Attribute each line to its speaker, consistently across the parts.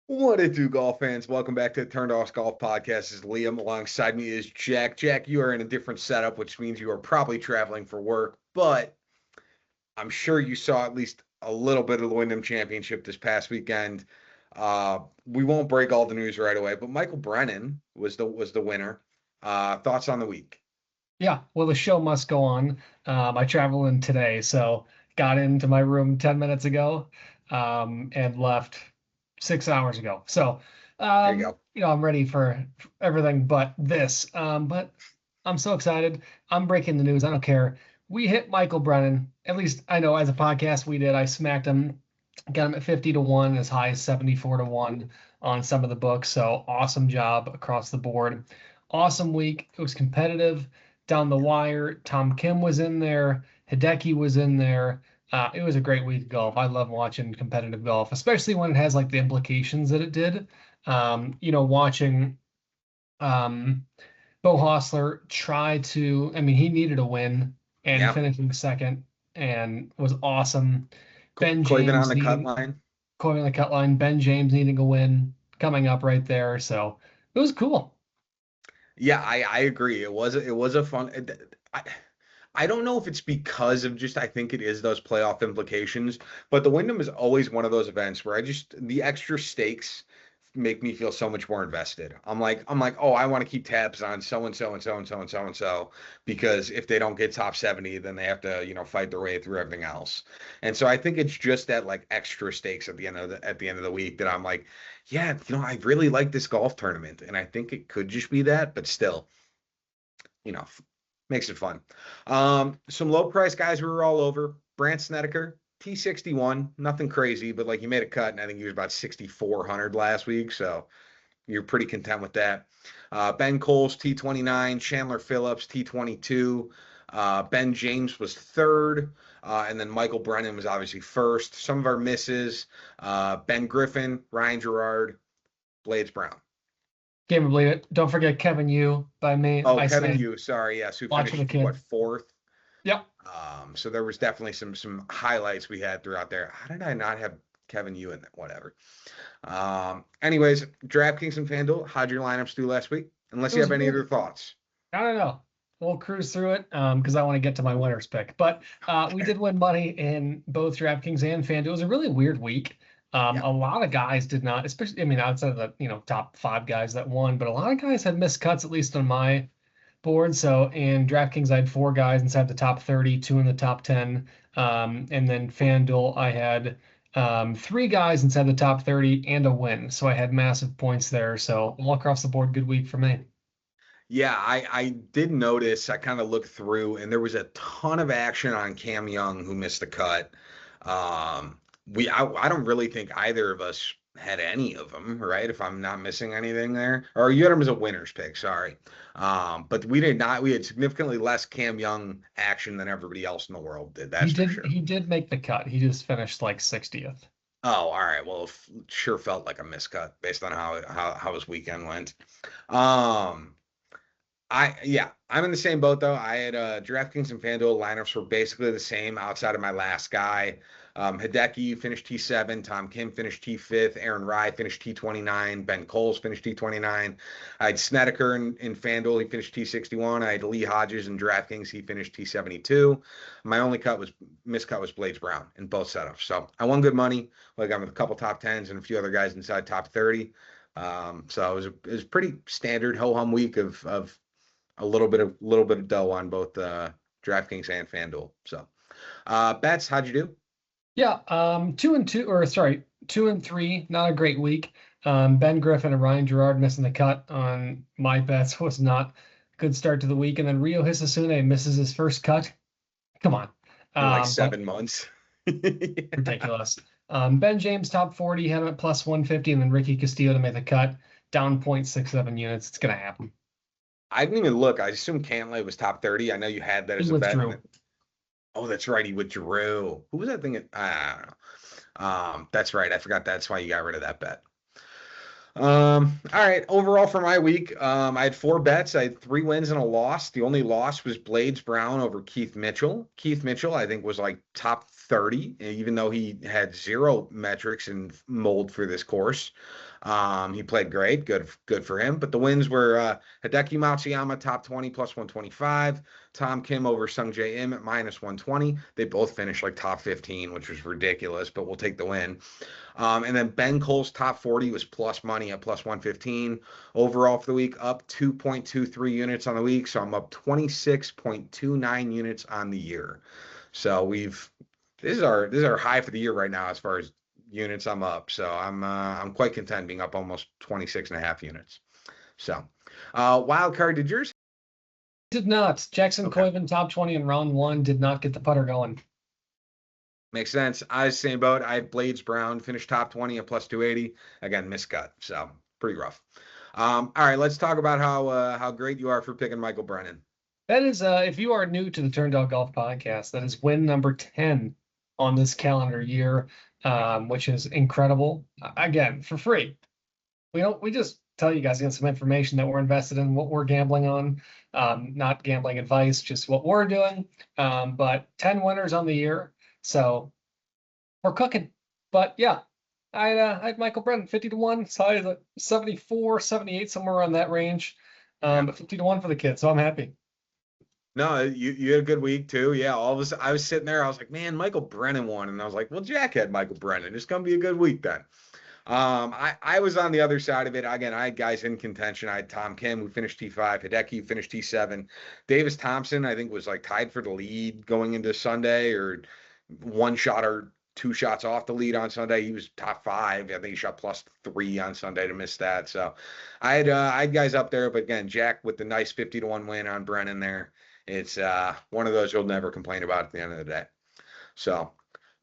Speaker 1: What it do, golf fans? Welcome back to the Turned Off Golf Podcast. This is Liam. Alongside me is Jack. Jack, you are in a different setup, which means you are probably traveling for work, but I'm sure you saw at least a little bit of the Wyndham Championship this past weekend. We won't break all the news right away, but Michael Brennan was the winner. Thoughts on the week?
Speaker 2: Yeah, well, the show must go on. I traveled in today, so got into my room 10 minutes ago, and left 6 hours ago. So,
Speaker 1: There you go.
Speaker 2: I'm ready for everything but this. But I'm so excited. I'm breaking the news. I don't care. We hit Michael Brennan. At least I know as a podcast we did. I smacked him, got him at 50 to 1, as high as 74 to 1 on some of the books. So awesome job across the board. Awesome week. It was competitive down the wire. Tom Kim was in there. Hideki was in there. It was a great week of golf. I love watching competitive golf, especially when it has like the implications that it did. Watching um, Bo Hostler try to, I mean, he needed a win and
Speaker 1: Yeah.
Speaker 2: finishing second and was awesome. Ben
Speaker 1: Clavin on
Speaker 2: James
Speaker 1: the cut
Speaker 2: needing,
Speaker 1: line.
Speaker 2: Going the cut line. Ben James needing a win coming up right there. So it was cool.
Speaker 1: Yeah, I agree. It was a fun. I, I don't know if it's because of just I think it is those playoff implications, but the Wyndham is always one of those events where the extra stakes make me feel so much more invested. I'm like, oh, I want to keep tabs on so and so and so and so and so and so because if they don't get top 70, then they have to, fight their way through everything else. And so I think it's just that like extra stakes at the end of the week that I'm like, yeah, I really like this golf tournament. And I think it could just be that, but still, you know, makes it fun. Some low price guys we were all over. Brant Snedeker, T61, nothing crazy, but like he made a cut, and I think he was about 6,400 last week, so you're pretty content with that. Ben Coles, T29, Chandler Phillips, T22. Ben James was third, and then Michael Brennan was obviously first. Some of our misses: Ben Griffin, Ryan Gerard, Blades Brown.
Speaker 2: Can't believe it. Don't forget Kevin Yu by me.
Speaker 1: Oh,
Speaker 2: I
Speaker 1: Kevin
Speaker 2: said,
Speaker 1: Yu, sorry, yes, who
Speaker 2: watch for the
Speaker 1: finished what
Speaker 2: kid.
Speaker 1: fourth?
Speaker 2: Yep.
Speaker 1: So there was definitely some highlights we had throughout there. How did I not have Kevin Yu in that? Whatever. Anyways, DraftKings and FanDuel, how'd your lineups do last week? Unless
Speaker 2: It
Speaker 1: you
Speaker 2: was
Speaker 1: have any
Speaker 2: weird.
Speaker 1: other thoughts.
Speaker 2: I don't know. We'll cruise through it because I want to get to my winners pick. But we
Speaker 1: Okay.
Speaker 2: did win money in both DraftKings and FanDuel. It was a really weird week.
Speaker 1: Yeah.
Speaker 2: A lot of guys did not, especially, I mean, outside of the, top five guys that won, but a lot of guys had missed cuts, at least on my board. So in DraftKings, I had four guys inside the top 30, two in the top 10. And then FanDuel, I had three guys inside the top 30 and a win. So I had massive points there. So all across the board, good week for me.
Speaker 1: Yeah, I did notice. I kind of looked through, and there was a ton of action on Cam Young who missed the cut. I don't really think either of us had any of them, right? If I'm not missing anything there, or you had him as a winner's pick, sorry. But we did not. We had significantly less Cam Young action than everybody else in the world did.
Speaker 2: He
Speaker 1: That's for
Speaker 2: did
Speaker 1: sure.
Speaker 2: he did make the cut. He just finished like 60th.
Speaker 1: Oh, all right. Well, sure felt like a miscut based on how his weekend went. Um, I'm in the same boat though. I had DraftKings and FanDuel lineups were basically the same outside of my last guy. Hideki finished T7, Tom Kim finished T5, Aaron Rye finished T29, Ben Coles finished T29. I had Snedeker in FanDuel, he finished T61. I had Lee Hodges in DraftKings, he finished T72. My only miscut was Blades Brown in both setups. So I won good money. Like I'm with a couple top tens and a few other guys inside top 30. So it was a pretty standard ho hum week of a little bit of dough on both DraftKings and FanDuel. So, bets, how'd you do?
Speaker 2: Yeah, 2 and 2, or sorry, 2 and 3. Not a great week. Ben Griffin and Ryan Gerard missing the cut on my bets was not a good start to the week. And then Rio Hisasune misses his first cut. Come on.
Speaker 1: In like
Speaker 2: But
Speaker 1: 7 months.
Speaker 2: ridiculous. Ben James top 40 had him at plus 150, and then Ricky Castillo to make the cut down 0.67 units. It's gonna happen.
Speaker 1: I didn't even look. I assumed Cantlay was top 30. I know you had that
Speaker 2: He
Speaker 1: as a bet.
Speaker 2: withdrew.
Speaker 1: Oh, that's right. He withdrew. Who was that thing? I don't know. That's right. I forgot that's why you got rid of that bet. All right. Overall for my week, I had four bets. I had three wins and a loss. The only loss was Blades Brown over Keith Mitchell. Keith Mitchell, I think, was like top 30, even though he had zero metrics and mold for this course. He played great, good for him. But the wins were Hideki Matsuyama top 20 plus 125, Tom Kim over Sung Jae Im at minus 120. They both finished like top 15, which was ridiculous, but we'll take the win. And then Ben Cole's top 40 was plus money at plus 115. Overall for the week, up 2.23 units on the week. So I'm up 26.29 units on the year. So this is our high for the year right now as far as units I'm up. So I'm quite content being up almost 26 and a half units. So wild card, did yours?
Speaker 2: Did not. Jackson
Speaker 1: Okay.
Speaker 2: Koiven top 20 in round one did not get the putter going.
Speaker 1: Makes sense. I was the same boat. I had Blades Brown finished top 20 at plus 280. Again, miscut. So pretty rough. All right, let's talk about how great you are for picking Michael Brennan.
Speaker 2: That is, if you are new to the Turned Out Golf podcast, that is win number 10 on this calendar year, which is incredible. Again, for free. We just tell you guys some information that we're invested in, what we're gambling on, not gambling advice, just what we're doing. But 10 winners on the year, so we're cooking. But yeah, I had Michael Brennan 50-1, so I had 74, 78, somewhere around that range. But 50-1 for the kid, so I'm happy.
Speaker 1: No, you had a good week too. Yeah, all of a sudden I was sitting there, I was like, man, Michael Brennan won. And I was like, well, Jack had Michael Brennan. It's gonna be a good week then. I was on the other side of it. Again, I had guys in contention. I had Tom Kim, who finished T5, Hideki, who finished T7. Davis Thompson, I think, was like tied for the lead going into Sunday, or one shot or two shots off the lead on Sunday. He was top five. I think he shot +3 on Sunday to miss that. So I had guys up there, but again, Jack with the nice 50-1 win on Brennan there. It's one of those you'll never complain about at the end of the day. So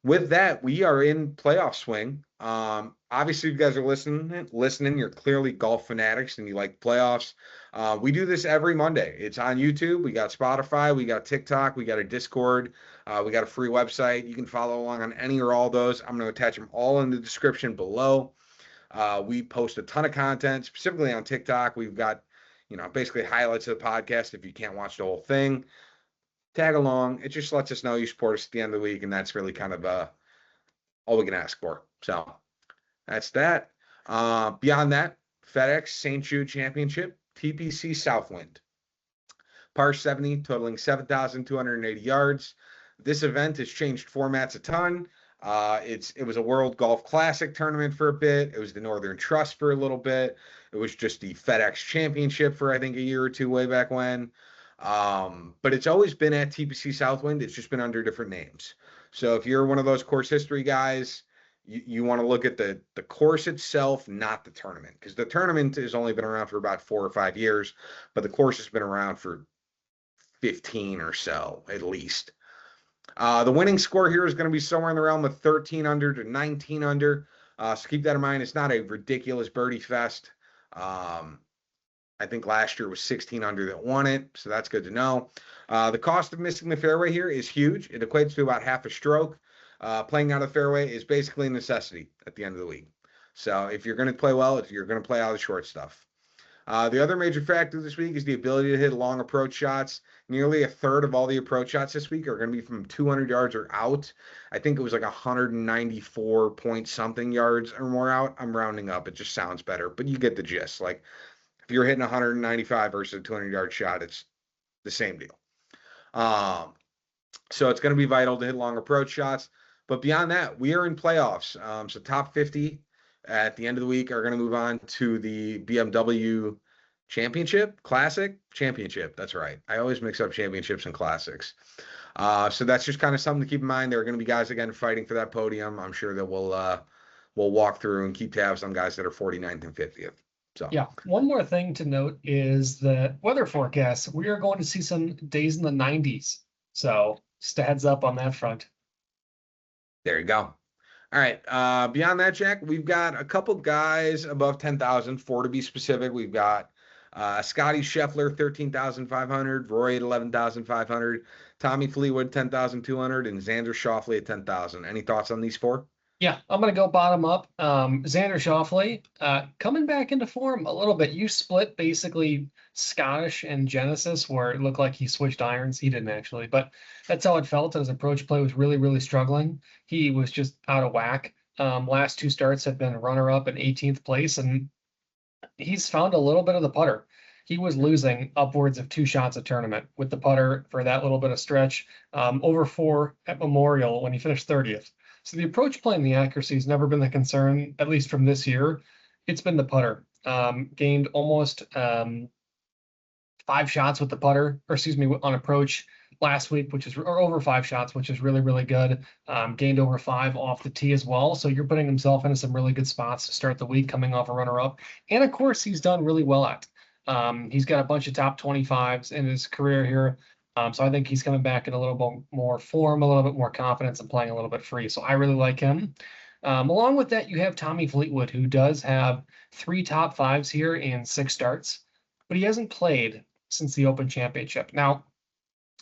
Speaker 1: with that, we are in playoff swing. Obviously, you guys are listening. You're clearly golf fanatics and you like playoffs. We do this every Monday. It's on YouTube. We got Spotify. We got TikTok. We got a Discord. We got a free website. You can follow along on any or all those. I'm going to attach them all in the description below. We post a ton of content, specifically on TikTok. We've got, basically highlights of the podcast if you can't watch the whole thing. Tag along. It just lets us know you support us at the end of the week, and that's really kind of all we can ask for. So that's that. Beyond that, FedEx St. Jude Championship, TPC Southwind. Par 70, totaling 7,280 yards. This event has changed formats a ton. It was a World Golf Classic tournament for a bit. It was the Northern Trust for a little bit. It was just the FedEx Championship for, I think, a year or two way back when. But it's always been at TPC Southwind. It's just been under different names. So if you're one of those course history guys, you want to look at the course itself, not the tournament, because the tournament has only been around for about 4 or 5 years, but the course has been around for 15 or so at least. The winning score here is going to be somewhere in the realm of 13 under to 19 under. So keep that in mind. It's not a ridiculous birdie fest. I think last year was 16 under that won it, so that's good to know. The cost of missing the fairway here is huge. It equates to about half a stroke. Playing out of the fairway is basically a necessity at the end of the week. So if you're going to play well, if you're going to play out of the short stuff. The other major factor this week is the ability to hit long approach shots. Nearly a third of all the approach shots this week are going to be from 200 yards or out. I think it was like 194 point something yards or more out. I'm rounding up. It just sounds better, but you get the gist. Like if you're hitting 195 versus a 200-yard shot, it's the same deal. So it's going to be vital to hit long approach shots. But beyond that, we are in playoffs. So top 50 at the end of the week are going to move on to the BMW Championship. That's right. I always mix up championships and classics. So that's just kind of something to keep in mind. There are going to be guys again fighting for that podium. I'm sure that we'll walk through and keep tabs on guys that are 49th and 50th. So
Speaker 2: yeah, one more thing to note is the weather forecast. We are going to see some days in the 90s. So just a heads up on that front.
Speaker 1: There you go. All right. Beyond that, Jack, we've got a couple guys above 10,000, 4 to be specific. We've got Scotty Scheffler, 13,500, Roy at 11,500, Tommy Fleetwood, 10,200, and Xander Schauffele at 10,000. Any thoughts on these four?
Speaker 2: Yeah, I'm gonna go bottom up. Xander Schauffele, coming back into form a little bit. You split basically Scottish and Genesis, where it looked like he switched irons. He didn't actually, but that's how it felt. His approach play was really, really struggling. He was just out of whack. Last two starts have been runner-up and 18th place, and he's found a little bit of the putter. He was losing upwards of 2 shots a tournament with the putter for that little bit of stretch, over 4 at Memorial when he finished 30th. So the approach play and the accuracy has never been the concern, at least from this year. It's been the putter. Gained almost 5 shots with the putter, or excuse me, on approach last week, which is or over 5 shots, which is really, really good. Gained over 5 off the tee as well. So you're putting himself into some really good spots to start the week, coming off a runner up. And of course, he's done really well at. He's got a bunch of top 25s in his career here. So I think he's coming back in a little bit more form, a little bit more confidence, and playing a little bit free. So I really like him. Along with that, you have Tommy Fleetwood, who does have 3 top 5s here in 6 starts, but he hasn't played since the Open Championship. Now,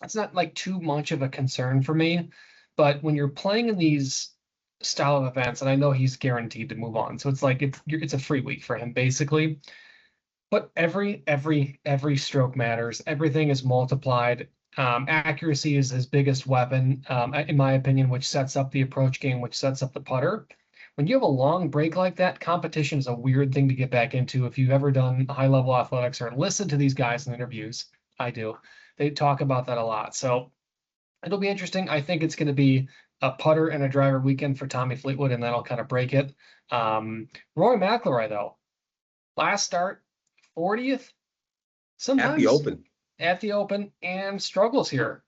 Speaker 2: it's not like too much of a concern for me, but when you're playing in these style of events, and I know he's guaranteed to move on, so it's like it's a free week for him basically. But every stroke matters. Everything is multiplied. Accuracy is his biggest weapon, in my opinion, which sets up the approach game, which sets up the putter. When you have a long break like that, competition is a weird thing to get back into. If you've ever done high level athletics or listened to these guys in interviews, I do. They talk about that a lot. So it'll be interesting. I think it's going to be a putter and a driver weekend for Tommy Fleetwood, and that'll kind of break it. Rory McIlroy, though, last start, 40th,
Speaker 1: At the
Speaker 2: sometimes
Speaker 1: Open.
Speaker 2: at the Open, and struggles here.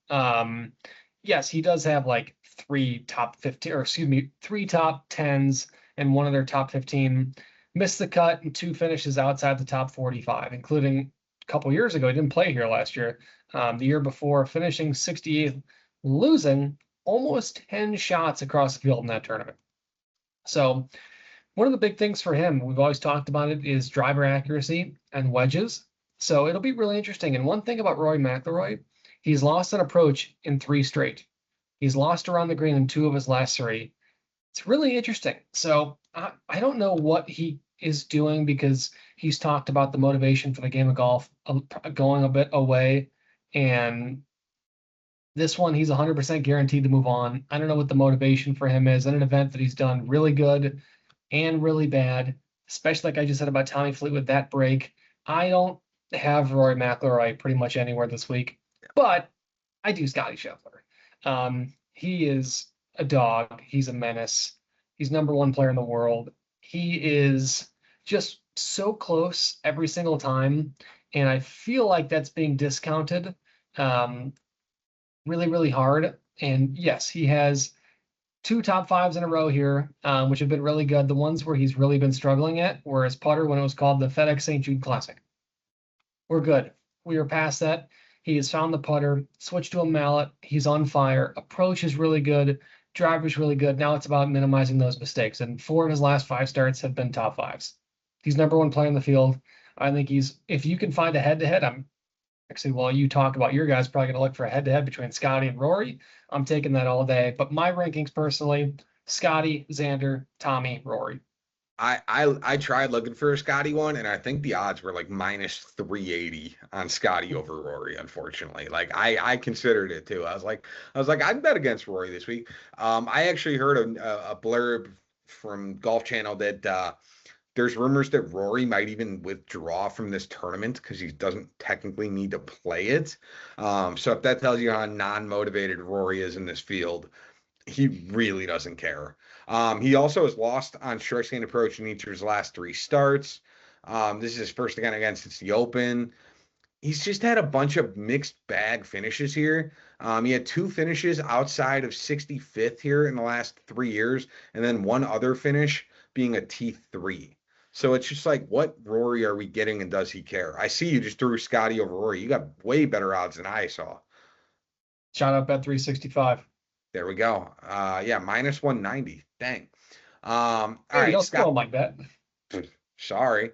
Speaker 2: Yes, he does have like 3 top 15, or excuse me, 3 top 10s and one of their top 15. Missed the cut and 2 finishes outside the top 45, including a couple years ago. He didn't play here last year. The year before, finishing 68th, losing almost 10 shots across the field in that tournament. So one of the big things for him, we've always talked about it, is driver accuracy and wedges. So it'll be really interesting. And one thing about Rory McIlroy, he's lost an approach in 3 straight. He's lost around the green in 2 of his last 3. It's really interesting. So I don't know what he is doing, because he's talked about the motivation for the game of golf going a bit away. And this one, he's 100% guaranteed to move on. I don't know what the motivation for him is in an event that he's done really good and really bad, especially like I just said about Tommy Fleetwood, that break. I don't have Rory McIlroy pretty much anywhere this week, but I do Scotty Scheffler. He is a dog. He's a menace. He's #1 player in the world. He is just so close every single time, and I feel like that's being discounted really, really hard. And yes, he has 2 top 5s in a row here, which have been really good. The ones where he's really been struggling at were his putter when it was called the FedEx St. Jude Classic. We're good. We are past that. He has found the putter, switched to a mallet. He's on fire. Approach is really good. Driver's really good. Now it's about minimizing those mistakes. And 4 of his last 5 starts have been top 5s. He's #1 player in the field. I think if you can find a head-to-head, I'm actually, while you talk about your guys, probably going to look for a head-to-head between Scotty and Rory. I'm taking that all day. But my rankings personally, Scotty, Xander, Tommy, Rory.
Speaker 1: I tried looking for a Scotty one, and I think the odds were like minus 380 on Scotty over Rory, unfortunately. Like I considered it too. I was like I'd bet against Rory this week. I actually heard a blurb from Golf Channel that there's rumors that Rory might even withdraw from this tournament because he doesn't technically need to play it. So if that tells you how non-motivated Rory is in this field, he really doesn't care. He also has lost on short game approach in each of his last 3 starts. This is his first against since the Open. He's just had a bunch of mixed bag finishes here. He had 2 finishes outside of 65th here in the last 3 years, and then one other finish being a T3. So it's just like, what Rory are we getting, and does he care? I see you just threw Scotty over Rory. You got way better odds than I saw.
Speaker 2: Shout out bet 365.
Speaker 1: There we go. Yeah, minus 190. Dang. All
Speaker 2: Hey,
Speaker 1: right,
Speaker 2: don't
Speaker 1: Scott.
Speaker 2: spoil my bet.
Speaker 1: Sorry.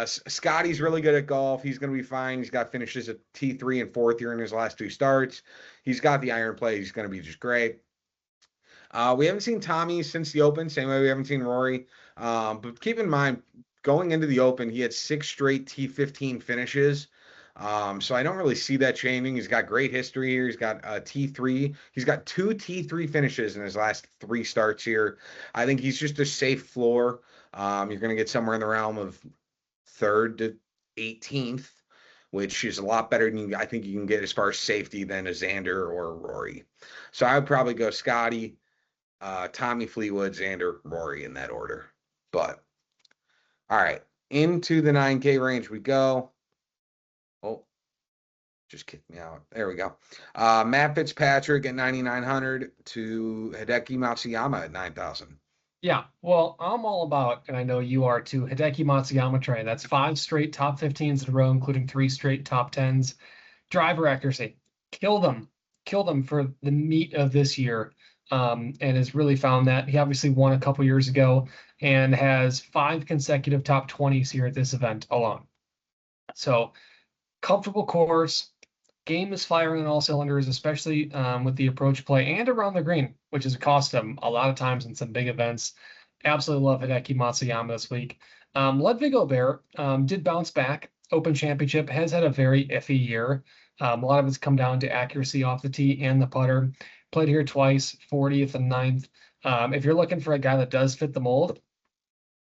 Speaker 1: Scotty's really good at golf. He's going to be fine. He's got finishes at T3 and fourth here in his last 2 starts. He's got the iron play. He's going to be just great. We haven't seen Tommy since the Open, same way we haven't seen Rory. But keep in mind, going into the Open, he had six straight T15 finishes. So I don't really see that changing. He's got great history here. He's got a T3. He's got two T3 finishes in his last three starts here. I think he's just a safe floor. You're going to get somewhere in the realm of third to 18th, which is a lot better than I think you can get as far as safety than a Xander or a Rory. So I would probably go Scotty, Tommy Fleetwood, Xander, Rory in that order. But all right, into the 9K range we go. Oh, just kicked me out. There we go. Matt Fitzpatrick at 9,900 to Hideki Matsuyama at 9,000.
Speaker 2: Yeah, well, I'm all about, and I know you are too, Hideki Matsuyama train. That's five straight top 15s in a row, including three straight top 10s. Driver accuracy, kill them, kill them for the meat of this year, and has really found that. He obviously won a couple years ago and has five consecutive top 20s here at this event alone. So comfortable course, game is firing on all cylinders, especially with the approach play and around the green, which has cost him a lot of times in some big events. Absolutely love Hideki Matsuyama this week. Ludwig Gobert did bounce back. Open Championship has had a very iffy year. A lot of it's come down to accuracy off the tee and the putter. Played here twice, 40th and 9th. If you're looking for a guy that does fit the mold,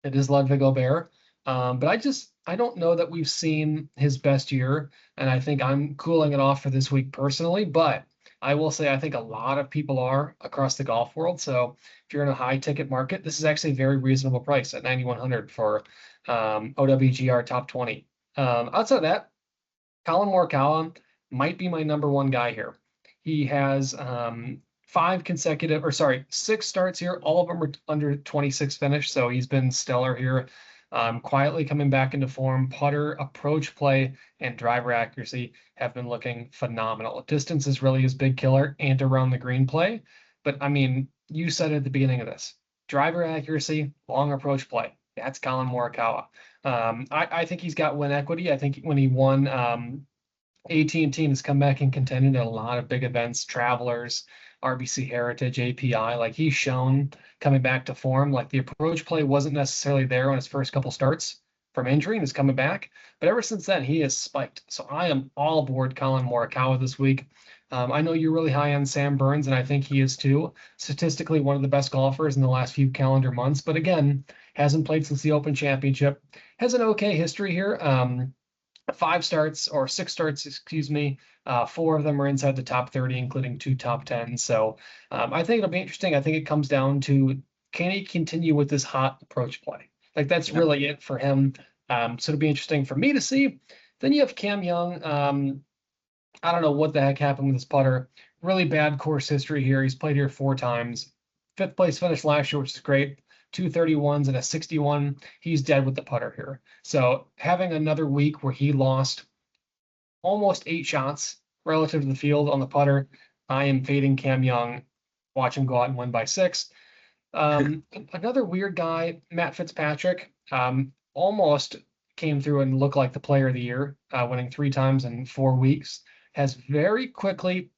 Speaker 2: it is Ludwig Gobert. But I don't know that we've seen his best year, and I think I'm cooling it off for this week personally. But I will say I think a lot of people are across the golf world. So if you're in a high ticket market, this is actually a very reasonable price at 9,100 for OWGR top 20. Outside of that, Colin Morikawa might be my number one guy here. He has six starts here. All of them are under 26 finish, so he's been stellar here. Quietly coming back into form. Putter, approach play, and driver accuracy have been looking phenomenal. Distance is really his big killer, and around the green play. But I mean, you said at the beginning of this, driver accuracy, long approach play. That's Colin Morikawa. I think he's got win equity. I think when he won AT&T has come back and contended at a lot of big events, Travelers, RBC Heritage, API. Like he's shown coming back to form. Like the approach play wasn't necessarily there on his first couple starts from injury and is coming back. But ever since then, he has spiked. So I am all aboard Colin Morikawa this week. I know you're really high on Sam Burns, and I think he is too. Statistically, one of the best golfers in the last few calendar months. But again, hasn't played since the Open Championship. Has an okay history here. Five starts or six starts, excuse me. Four of them are inside the top 30, including two top 10. So I think it'll be interesting. I think it comes down to can he continue with this hot approach play? Like that's
Speaker 1: Yep.
Speaker 2: really it for him. So it'll be interesting for me to see. Then you have Cam Young. I don't know what the heck happened with his putter. Really bad course history here. He's played here four times. Fifth place finish last year, which is great. 231s and a 61. He's dead with the putter here. So having another week where he lost almost 8 shots relative to the field on the putter, I am fading Cam Young. Watch him go out and win by 6. Another weird guy, Matt Fitzpatrick, almost came through and looked like the player of the year, winning 3 times in 4 weeks. Has very quickly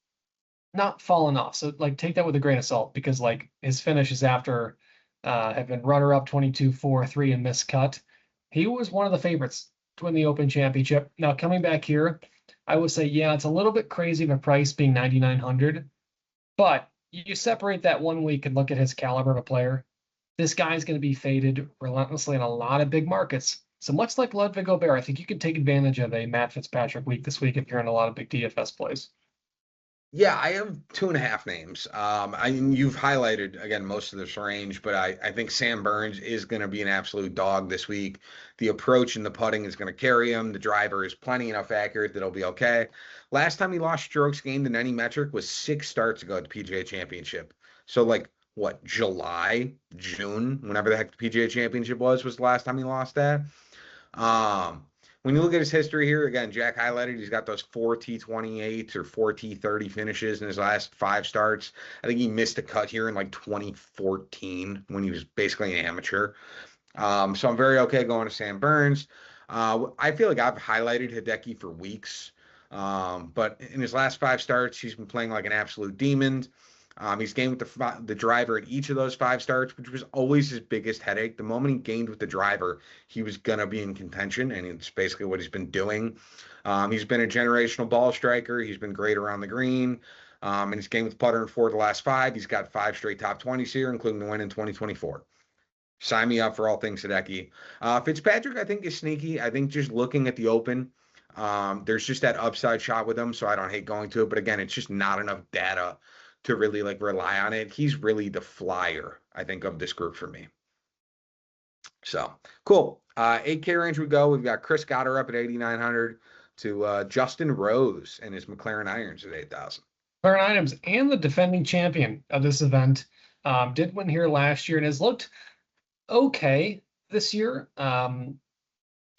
Speaker 2: not fallen off. So like take that with a grain of salt because like his finishes after have been runner-up 22-4-3 and miscut. He was one of the favorites to win the Open Championship. Now coming back here, I would say yeah, it's a little bit crazy of a price being 9,900, but you separate that 1 week and look at his caliber of a player. This guy's going to be faded relentlessly in a lot of big markets. So much like Ludwig Gobert, I think you can take advantage of a Matt Fitzpatrick week this week if you're in a lot of big DFS plays.
Speaker 1: Yeah, I have two and a half names. You've highlighted again most of this range, but I think Sam Burns is going to be an absolute dog this week. The approach and the putting is going to carry him. The driver is plenty enough accurate that it'll be okay. Last time he lost strokes gained in any metric was 6 starts ago at the PGA Championship. So like what, July, June, whenever the heck the PGA Championship was the last time he lost that. Um, when you look at his history here, again, Jack highlighted he's got those 4T28s or 4T30 finishes in his last 5 starts. I think he missed a cut here in like 2014 when he was basically an amateur. So I'm very okay going to Sam Burns. I feel like I've highlighted Hideki for weeks. But in his last 5 starts, he's been playing like an absolute demon. He's gained with the driver in each of those 5 starts, which was always his biggest headache. The moment he gained with the driver, he was gonna be in contention, and it's basically what he's been doing. He's been a generational ball striker. He's been great around the green. And he's gained with putter in 4 of the last 5. He's got 5 straight top 20s here, including the win in 2024. Sign me up for all things Hideki. Fitzpatrick, I think, is sneaky. I think just looking at the Open, there's just that upside shot with him, so I don't hate going to it. But again, it's just not enough data to really like rely on it. He's really the flyer, I think, of this group for me. So cool. 8K range we go. We've got Chris Goddard up at 8,900 to Justin Rose and his McLaren irons at 8,000.
Speaker 2: McLaren items and the defending champion of this event did win here last year and has looked okay this year.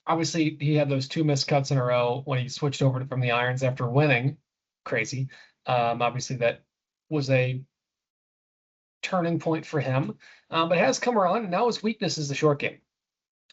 Speaker 2: Obviously, he had those 2 missed cuts in a row when he switched over from the irons after winning. Crazy. Obviously, that was a turning point for him, but has come around. And now his weakness is the short game,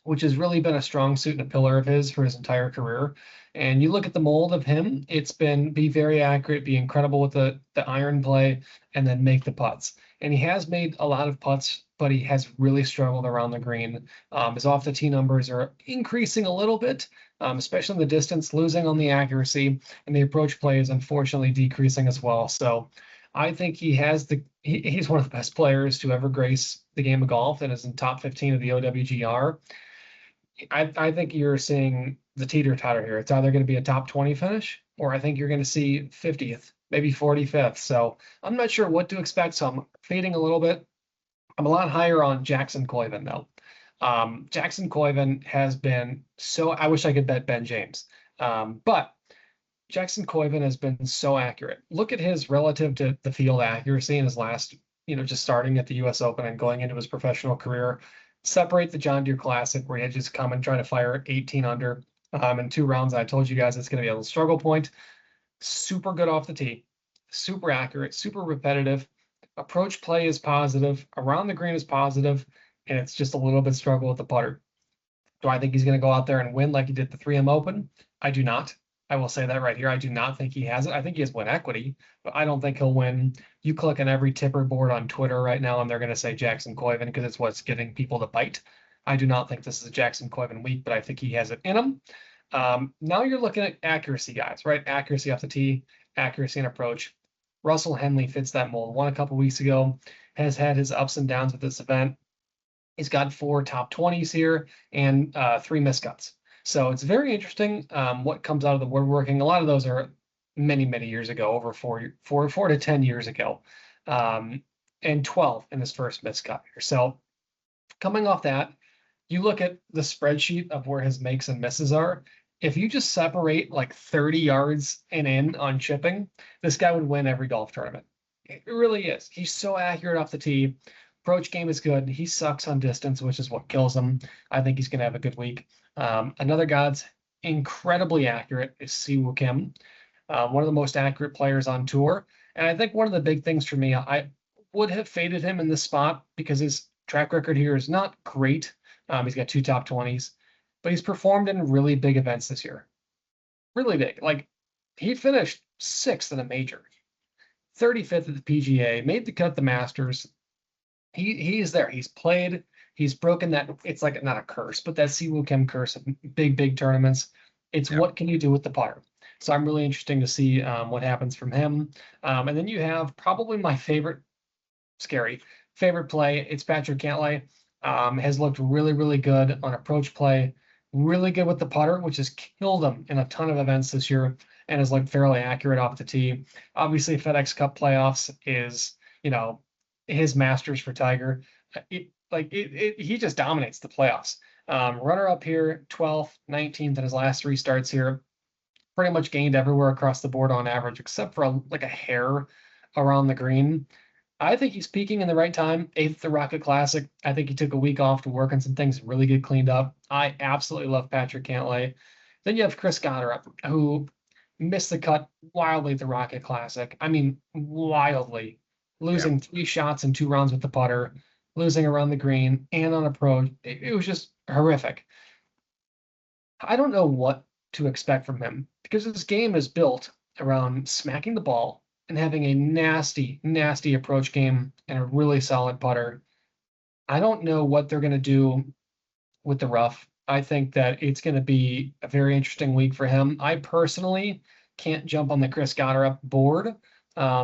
Speaker 2: which has really been a strong suit and a pillar of his for his entire career. And you look at the mold of him, it's been be very accurate, be incredible with the iron play, and then make the putts. And he has made a lot of putts, but he has really struggled around the green. His off the tee numbers are increasing a little bit, especially in the distance, losing on the accuracy, and the approach play is unfortunately decreasing as well. So I think he's one of the best players to ever grace the game of golf and is in top 15 of the OWGR. I think you're seeing the teeter-totter here. It's either going to be a top 20 finish, or I think you're going to see 50th, maybe 45th. So I'm not sure what to expect. So I'm fading a little bit. I'm a lot higher on Jackson Koiven, though. Jackson Koiven has been so, I wish I could bet Ben James. But Jackson Koiven has been so accurate. Look at his relative to the field accuracy in his last, just starting at the US Open and going into his professional career. Separate the John Deere Classic, where he had just come and try to fire 18 under in 2 rounds. I told you guys it's going to be a little struggle point. Super good off the tee, super accurate, super repetitive. Approach play is positive, around the green is positive, and it's just a little bit struggle with the putter. Do I think he's going to go out there and win like he did the 3M Open? I do not. I will say that right here. I do not think he has it. I think he has win equity, but I don't think he'll win. You click on every tipper board on Twitter right now, and they're going to say Jackson Koiven because it's what's getting people to bite. I do not think this is a Jackson Koiven week, but I think he has it in him. Now you're looking at accuracy, guys, right? Accuracy off the tee, accuracy and approach. Russell Henley fits that mold. Won a couple weeks ago, has had his ups and downs with this event. He's got 4 top 20s here and 3 miscuts. So it's very interesting what comes out of the woodworking. A lot of those are many, many years ago, over 4 to 10 years ago, and 12 in his first miscut here. So coming off that, you look at the spreadsheet of where his makes and misses are. If you just separate like 30 yards and in on chipping, this guy would win every golf tournament. It really is. He's so accurate off the tee. Approach game is good. He sucks on distance, which is what kills him. I think he's going to have a good week. Another guy that's incredibly accurate is Siwoo Kim, one of the most accurate players on tour. And I think one of the big things for me, I would have faded him in this spot because his track record here is not great. He's got 2 top 20s, but he's performed in really big events this year. Really big. Like, he finished 6th in a major, 35th at the PGA, made the cut at the Masters. He's there. He's played. He's broken that. It's like not a curse, but that Siwoo Kim curse of big tournaments. It's what can you do with the putter? So I'm really interesting to see what happens from him. And then you have probably my favorite play. It's Patrick Cantlay. Has looked really good on approach play. Really good with the putter, which has killed him in a ton of events this year, and has looked fairly accurate off the tee. Obviously, FedEx Cup playoffs is his Masters for Tiger. He just dominates the playoffs. Runner up here, 12th, 19th in his last 3 starts here. Pretty much gained everywhere across the board on average, except for a hair around the green. I think he's peaking in the right time. 8th at the Rocket Classic. I think he took a week off to work on some things, really get cleaned up. I absolutely love Patrick Cantlay. Then you have Chris Goddard, who missed the cut wildly at the Rocket Classic. I mean, wildly. Losing 3 shots in 2 rounds with the putter, losing around the green and on approach. It was just horrific. I don't know what to expect from him because his game is built around smacking the ball and having a nasty, nasty approach game and a really solid putter. I don't know what they're going to do with the rough. I think that it's going to be a very interesting week for him. I personally can't jump on the Chris Goddard board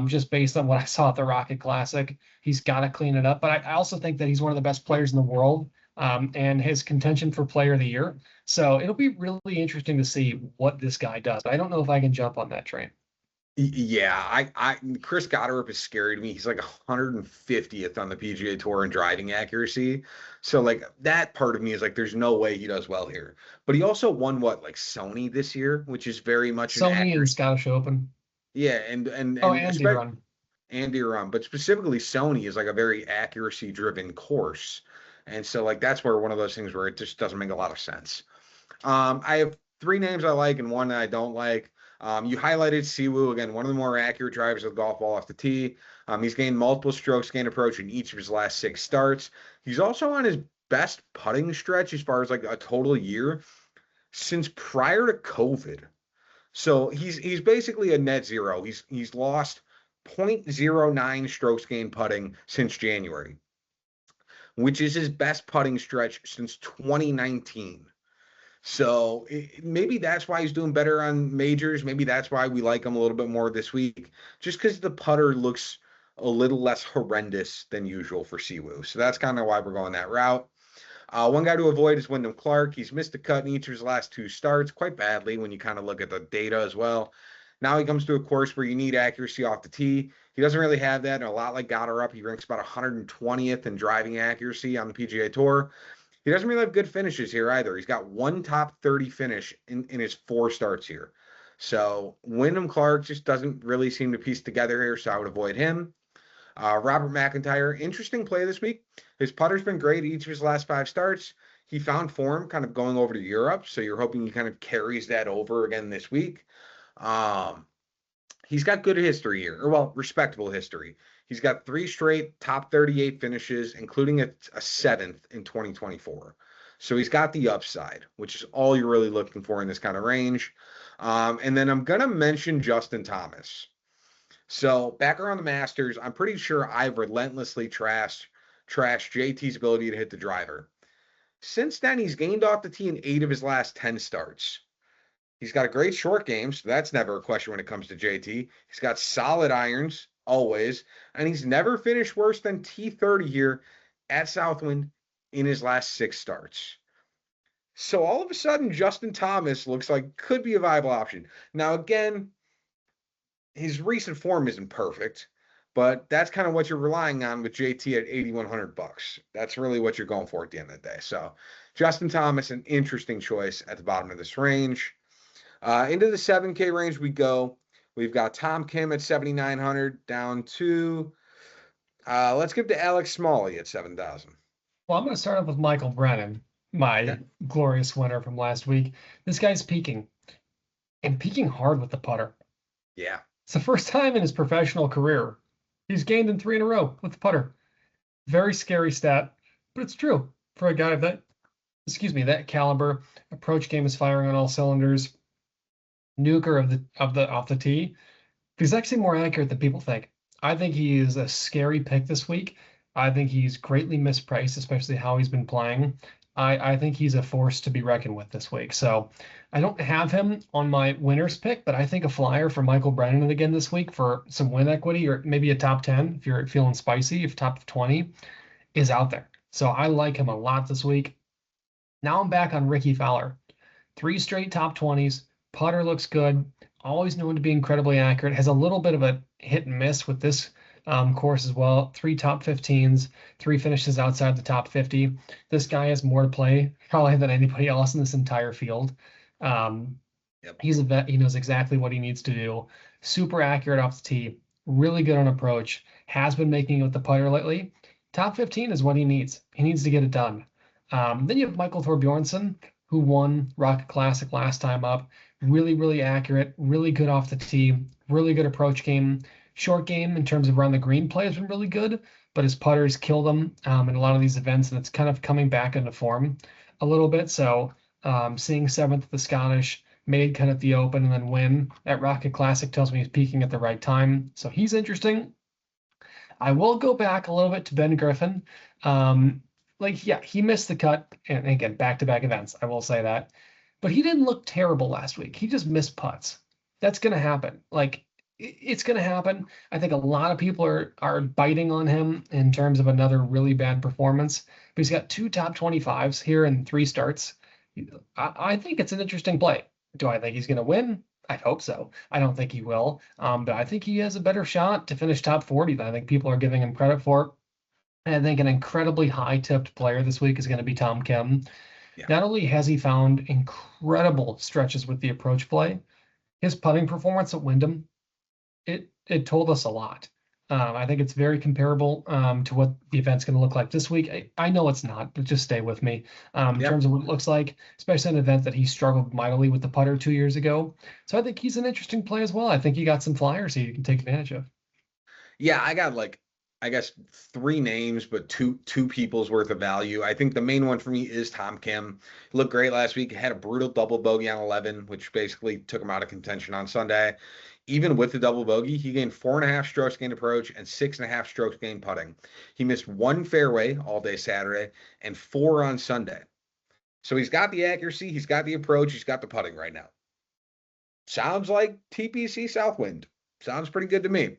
Speaker 2: just based on what I saw at the Rocket Classic. He's got to clean it up. But I also think that he's one of the best players in the world and his contention for Player of the Year. So it'll be really interesting to see what this guy does. I don't know if I can jump on that train.
Speaker 1: Yeah, Chris Goddard is scary to me. He's like 150th on the PGA Tour in driving accuracy. So like that part of me is like, there's no way he does well here. But he also won what, like Sony this year, which is very much an
Speaker 2: Sony and
Speaker 1: accurate.
Speaker 2: Scottish Open.
Speaker 1: Yeah, and
Speaker 2: Oh, Andy Run.
Speaker 1: Andy Rum, but specifically Sony is like a very accuracy driven course. And so like that's where one of those things where it just doesn't make a lot of sense. I have three names I like and one that I don't like. You highlighted Siwoo again, one of the more accurate drivers of the golf ball off the tee. He's gained multiple strokes gain approach in each of his last six starts. He's also on his best putting stretch as far as like a total year since prior to COVID. So he's basically a net zero. He's lost 0.09 strokes gain putting since January, which is his best putting stretch since 2019. So maybe that's why he's doing better on majors. Maybe that's why we like him a little bit more this week, just because the putter looks a little less horrendous than usual for Siwoo. So that's kind of why we're going that route. One guy to avoid is Wyndham Clark. He's missed a cut in each of his last two starts quite badly when you kind of look at the data as well. Now he comes to a course where you need accuracy off the tee. He doesn't really have that, and a lot like Goddard up, he ranks about 120th in driving accuracy on the PGA Tour. He doesn't really have good finishes here either. He's got one top 30 finish in his four starts here. So Wyndham Clark just doesn't really seem to piece together here, so I would avoid him. Robert McIntyre, interesting play this week. His putter's been great each of his last five starts. He found form kind of going over to Europe, so you're hoping he kind of carries that over again this week. He's got good history here, or well, respectable history. He's got three straight top 38 finishes, including a seventh in 2024. So he's got the upside, which is all you're really looking for in this kind of range. And then I'm going to mention Justin Thomas. So back around the Masters, I'm pretty sure I've relentlessly trashed JT's ability to hit the driver. Since then, he's gained off the tee in 8 of his last 10 starts. He's got a great short game, so that's never a question when it comes to JT. He's got solid irons, always, and he's never finished worse than T30 here at Southwind in his last 6 starts. So all of a sudden, Justin Thomas looks like could be a viable option. Now, again, his recent form isn't perfect, but that's kind of what you're relying on with JT at $8,100. That's really what you're going for at the end of the day. So Justin Thomas, an interesting choice at the bottom of this range. Into the 7K range we go. We've got Tom Kim at 7,900 down to, let's give to Alex Smalley at 7,000.
Speaker 2: Well, I'm going to start off with Michael Brennan, my
Speaker 1: Okay.
Speaker 2: glorious winner from last week. This guy's peaking and peaking hard with the putter.
Speaker 1: Yeah.
Speaker 2: It's the first time in his professional career he's gained in 3 in a row with the putter. Very scary stat, but it's true for a guy of that caliber. Approach game is firing on all cylinders. Nuker off the tee. He's actually more accurate than people think. I think he is a scary pick this week. I think he's greatly mispriced, especially how he's been playing. I think he's a force to be reckoned with this week. So I don't have him on my winner's pick, but I think a flyer for Michael Brennan again this week for some win equity or maybe a top 10 if you're feeling spicy, if top 20 is out there. So I like him a lot this week. Now I'm back on Ricky Fowler. 3 straight top 20s. Putter looks good. Always known to be incredibly accurate. Has a little bit of a hit and miss with this course as well. 3 top 15s, 3 finishes outside the top 50. This guy has more to play probably than anybody else in this entire field.
Speaker 1: Yep.
Speaker 2: He's a vet. He knows exactly what he needs to do. Super accurate off the tee. Really good on approach. Has been making it with the putter lately. Top 15 is what he needs. He needs to get it done. Then you have Michael Thorbjornsen, who won Rocket Classic last time up. Really, really accurate, really good off the tee, really good approach game. Short game in terms of around the green play has been really good, but his putters killed him in a lot of these events, and it's kind of coming back into form a little bit. So seeing 7th at the Scottish, made kind of the Open and then win at Rocket Classic tells me he's peaking at the right time. So he's interesting. I will go back a little bit to Ben Griffin. Yeah, he missed the cut, and again, back-to-back events. I will say that, but he didn't look terrible last week. He just missed putts. That's gonna happen. It's gonna happen. I think a lot of people are biting on him in terms of another really bad performance. But he's got two top 25s here in three starts. I think it's an interesting play. Do I think he's gonna win? I hope so. I don't think he will, but I think he has a better shot to finish top 40 than I think people are giving him credit for. And I think an incredibly high-tipped player this week is going to be Tom Kim.
Speaker 1: Yeah.
Speaker 2: Not only has he found incredible stretches with the approach play, his putting performance at Wyndham, it told us a lot. I think it's very comparable to what the event's going to look like this week. I know it's not, but just stay with me in
Speaker 1: Yep.
Speaker 2: terms of what it looks like, especially an event that he struggled mightily with the putter 2 years ago. So I think he's an interesting play as well. I think he got some flyers here you can take advantage of.
Speaker 1: Yeah, I got like I guess three names, but two people's worth of value. I think the main one for me is Tom Kim. He looked great last week. Had a brutal double bogey on 11, which basically took him out of contention on Sunday. Even with the double bogey, he gained 4.5 strokes gained approach and 6.5 strokes gained putting. He missed one fairway all day Saturday and four on Sunday. So he's got the accuracy, he's got the approach, he's got the putting right now. Sounds like TPC Southwind. Sounds pretty good to me.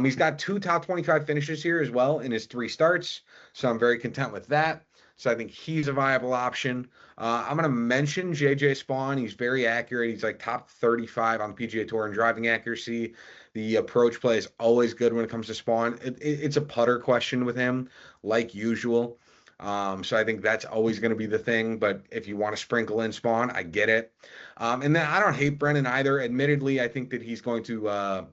Speaker 1: He's got two top 25 finishes here as well in his three starts. So I'm very content with that. So I think he's a viable option. I'm going to mention JJ Spawn. He's very accurate. He's like top 35 on the PGA Tour in driving accuracy. The approach play is always good when it comes to Spawn. It's a putter question with him, like usual. So I think that's always going to be the thing. But if you want to sprinkle in Spawn, I get it. And then I don't hate Brennan either. Admittedly, I think that he's going to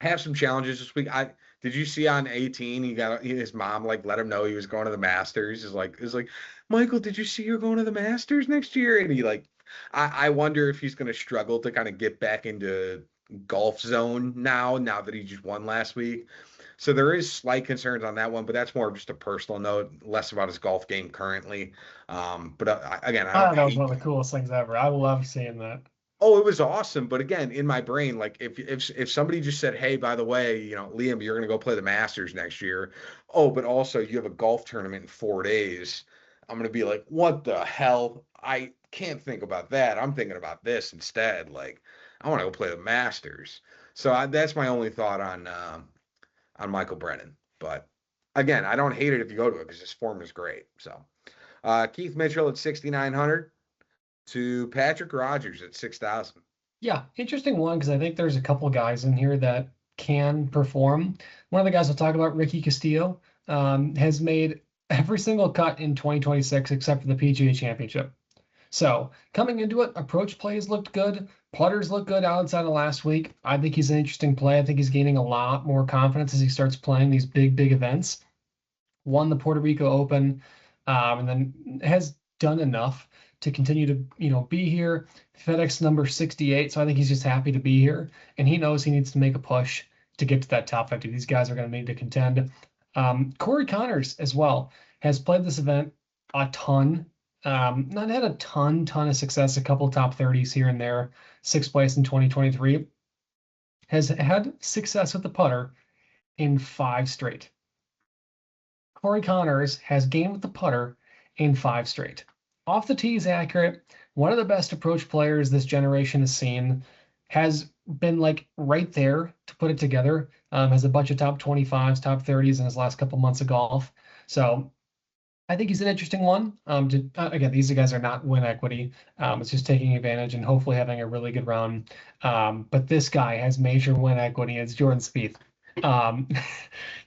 Speaker 1: have some challenges this week. I did you see on 18 he got his mom like let him know he was going to the Masters. Is like Michael, did you see you're going to the Masters next year? And he like I wonder if he's going to struggle to kind of get back into golf zone now that he just won last week. So there is slight concerns on that one, but that's more of just a personal note, less about his golf game currently. But again, I
Speaker 2: I
Speaker 1: don't
Speaker 2: thought that was
Speaker 1: hate.
Speaker 2: one of the coolest things ever. I love seeing that.
Speaker 1: Oh, it was awesome. But again, in my brain, like if somebody just said, "Hey, by the way, Liam, you're going to go play the Masters next year." Oh, but also you have a golf tournament in 4 days. I'm going to be like, "What the hell? I can't think about that. I'm thinking about this instead. Like, I want to go play the Masters." So that's my only thought on Michael Brennan. But again, I don't hate it if you go to it because his form is great. So Keith Mitchell at 6,900 to Patrick Rogers at 6,000.
Speaker 2: Yeah, interesting one because I think there's a couple guys in here that can perform. One of the guys we'll talk about, Ricky Castillo, has made every single cut in 2026 except for the PGA Championship. So coming into it, approach plays looked good. Putters look good outside of last week. I think he's an interesting play. I think he's gaining a lot more confidence as he starts playing these big events. Won the Puerto Rico Open, and then has done enough to continue to be here. FedEx number 68, so I think he's just happy to be here, and he knows he needs to make a push to get to that top 50. These guys are going to need to contend. Corey Connors as well has played this event a ton. Not had a ton of success, a couple top 30s here and there, sixth place in 2023. Has had success with the putter in 5 straight. Corey Connors has gained with the putter in 5 straight. Off the tee is accurate. One of the best approach players this generation has seen. Has been like right there to put it together. Has a bunch of top 25s, top 30s in his last couple months of golf. So I think he's an interesting one. Again, these guys are not win equity. It's just taking advantage and hopefully having a really good round. But this guy has major win equity. It's Jordan Spieth. Um,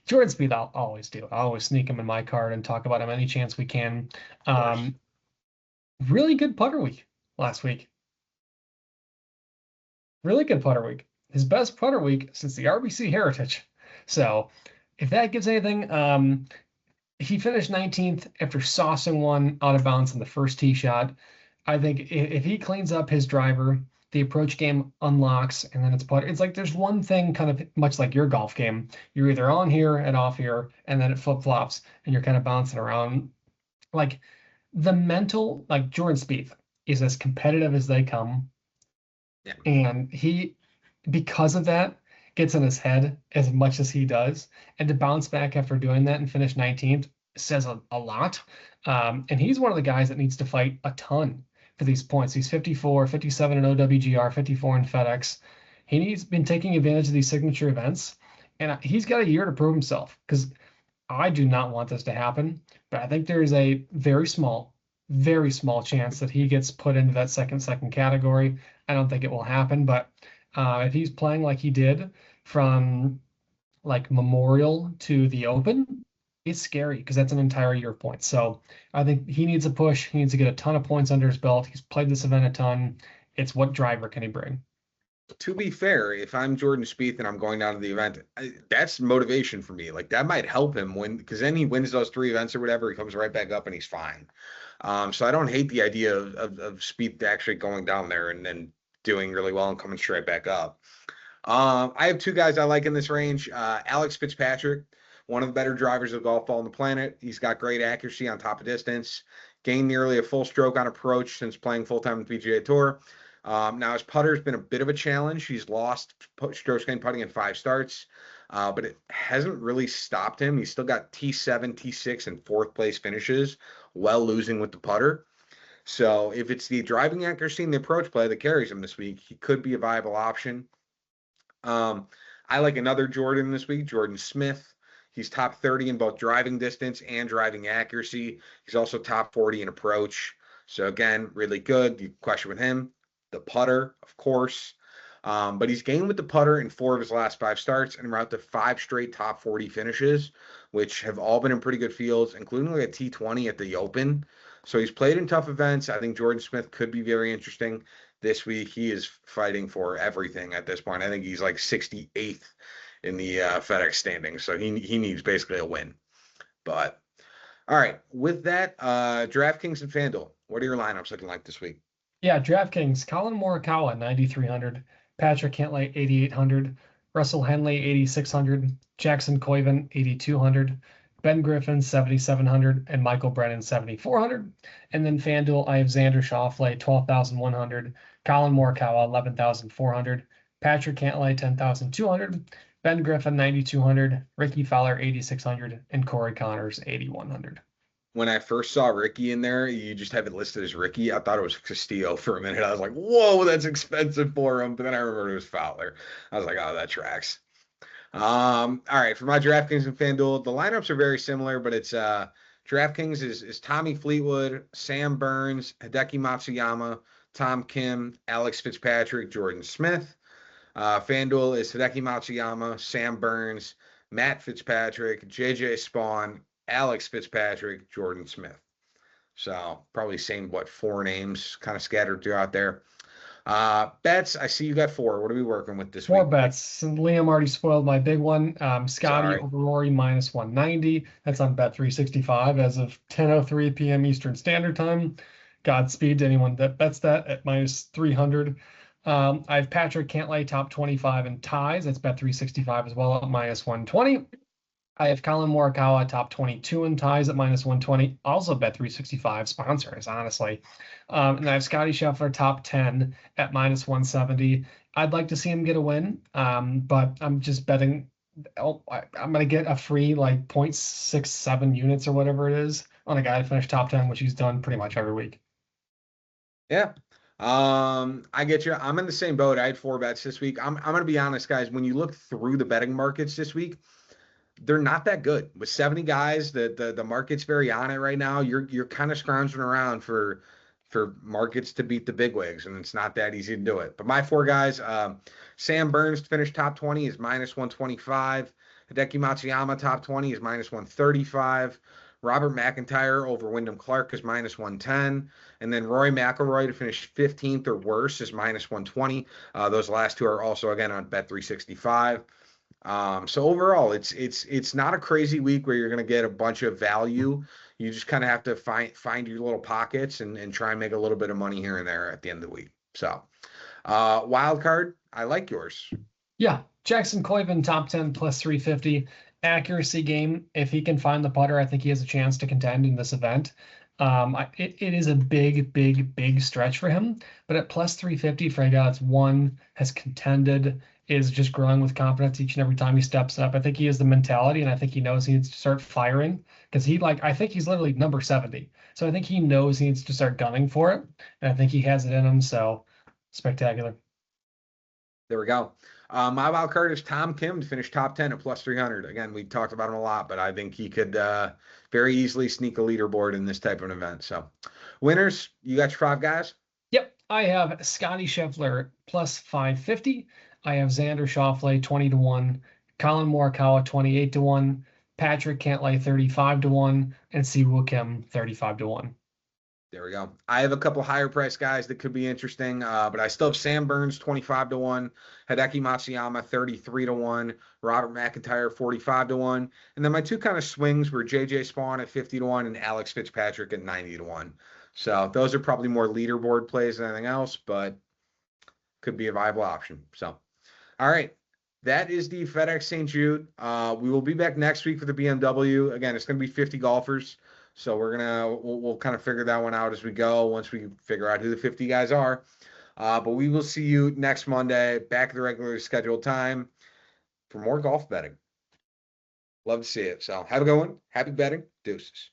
Speaker 2: Jordan Spieth, I'll always do. I'll always sneak him in my card and talk about him any chance we can.
Speaker 1: Of course.
Speaker 2: Really good putter week last week. Really good putter week. His best putter week since the RBC Heritage. So if that gives anything, he finished 19th after saucing one out of bounds in the first tee shot. I think if he cleans up his driver, the approach game unlocks, and then it's putter. It's like there's one thing kind of much like your golf game. You're either on here and off here, and then it flip-flops, and you're kind of bouncing around. Like the mental, like Jordan Spieth, is as competitive as they come.
Speaker 1: Yeah.
Speaker 2: And he, because of that, gets in his head as much as he does. And to bounce back after doing that and finish 19th says a lot. And he's one of the guys that needs to fight a ton for these points. He's 54, 57 in OWGR, 54 in FedEx. He's been taking advantage of these signature events, and he's got a year to prove himself because I do not want this to happen. But I think there is a very small chance that he gets put into that second category. I don't think it will happen, but if he's playing like he did from like Memorial to the Open, it's scary because that's an entire year of points. So I think he needs a push. He needs to get a ton of points under his belt. He's played this event a ton. It's what driver can he bring?
Speaker 1: To be fair, if I'm Jordan Spieth and I'm going down to the event, that's motivation for me. Like that might help him win because then he wins those 3 events or whatever. He comes right back up and he's fine. So I don't hate the idea of Spieth actually going down there and then doing really well and coming straight back up. I have two guys I like in this range. Alex Fitzpatrick, one of the better drivers of golf ball on the planet. He's got great accuracy on top of distance, gained nearly a full stroke on approach since playing full time with the PGA Tour. Now his putter's been a bit of a challenge. He's lost strokes gained putting in 5 starts, but it hasn't really stopped him. He's still got T7, T6, and fourth place finishes, while losing with the putter. So if it's the driving accuracy and the approach play that carries him this week, he could be a viable option. Um, I like another Jordan this week, Jordan Smith. He's top 30 in both driving distance and driving accuracy. He's also top 40 in approach. So again, really good. You question with him, the putter, of course. But he's gained with the putter in 4 of his last 5 starts and route to 5 straight top 40 finishes, which have all been in pretty good fields, including like a T20 at the Open. So he's played in tough events. I think Jordan Smith could be very interesting this week. He is fighting for everything at this point. I think he's like 68th in the FedEx standings. So he needs basically a win. But all right, with that, DraftKings and FanDuel, what are your lineups looking like this week?
Speaker 2: Yeah, DraftKings, Colin Morikawa, 9,300. Patrick Cantlay, 8,800. Russell Henley, 8,600. Jackson Coiven, 8,200. Ben Griffin, 7,700. And Michael Brennan, 7,400. And then FanDuel, I have Xander Schauffele, 12,100. Colin Morikawa, 11,400. Patrick Cantlay, 10,200. Ben Griffin, 9,200. Ricky Fowler, 8,600. And Corey Connors, 8,100.
Speaker 1: When I first saw Ricky in there, you just have it listed as Ricky. I thought it was Castillo for a minute. I was like, whoa, that's expensive for him. But then I remembered it was Fowler. I was like, oh, that tracks. All right, for my DraftKings and FanDuel, the lineups are very similar, but it's DraftKings is Tommy Fleetwood, Sam Burns, Hideki Matsuyama, Tom Kim, Alex Fitzpatrick, Jordan Smith. FanDuel is Hideki Matsuyama, Sam Burns, Matt Fitzpatrick, JJ Spawn, Alex Fitzpatrick, Jordan Smith. So probably same, 4 names kind of scattered throughout there. Bets, I see you got 4. What are we working with this
Speaker 2: 4
Speaker 1: week?
Speaker 2: bets. And Liam already spoiled my big one. Scotty
Speaker 1: Sorry.
Speaker 2: over Rory minus 190. That's on Bet 365 as of 10:03 p.m. Eastern Standard Time. Godspeed to anyone that bets that at minus 300. I have Patrick Cantlay top 25 in ties. That's Bet 365 as well at minus 120. I have Colin Morikawa top 22 in ties at minus 120. Also Bet 365 sponsors, honestly. And I have Scotty Scheffler top 10 at minus 170. I'd like to see him get a win, but I'm just betting. I'm going to get a free like 0.67 units or whatever it is on a guy to finish top 10, which he's done pretty much every week.
Speaker 1: Yeah. I get you. I'm in the same boat. I had 4 bets this week. I'm going to be honest, guys. When you look through the betting markets this week, they're not that good. With 70 guys, the market's very on it right now. You're kind of scrounging around for markets to beat the bigwigs, and it's not that easy to do it. But my 4 guys, Sam Burns to finish top 20 is minus 125. Hideki Matsuyama top 20 is minus 135. Robert McIntyre over Wyndham Clark is minus 110. And then Rory McIlroy to finish 15th or worse is minus 120. Those last 2 are also, again, on Bet 365. So overall, it's not a crazy week where you're going to get a bunch of value. You just kind of have to find your little pockets and try and make a little bit of money here and there at the end of the week. So wild card, I like yours.
Speaker 2: Yeah, Jackson Coiven top 10 plus 350. Accuracy game. If he can find the putter, I think he has a chance to contend in this event. It is a big, big, big stretch for him, but at plus 350 for a guy that's won, has contended, is just growing with confidence each and every time he steps up. I think he has the mentality, and I think he knows he needs to start firing because I think he's literally number 70. So I think he knows he needs to start gunning for it, and I think he has it in him. So spectacular.
Speaker 1: There we go. My wild card is Tom Kim to finish top 10 at plus 300. Again, we talked about him a lot, but I think he could very easily sneak a leaderboard in this type of an event. So, winners, you got your five guys?
Speaker 2: Yep, I have Scotty Scheffler plus 550. I have Xander Schauffele 20 to 1, Colin Morikawa 28 to 1, Patrick Cantlay 35 to 1, and Siwoo Kim 35 to 1.
Speaker 1: There we go. I have a couple higher price guys that could be interesting, but I still have Sam Burns 25 to 1, Hideki Matsuyama 33 to 1, Robert McIntyre 45 to 1. And then my two kind of swings were JJ Spawn at 50 to 1 and Alex Fitzpatrick at 90 to 1. So those are probably more leaderboard plays than anything else, but could be a viable option. So, all right. That is the FedEx St. Jude. We will be back next week for the BMW. Again, it's going to be 50 golfers. So we'll kind of figure that one out as we go once we figure out who the 50 guys are. But we will see you next Monday, back at the regularly scheduled time for more golf betting. Love to see it. So have a good one. Happy betting. Deuces.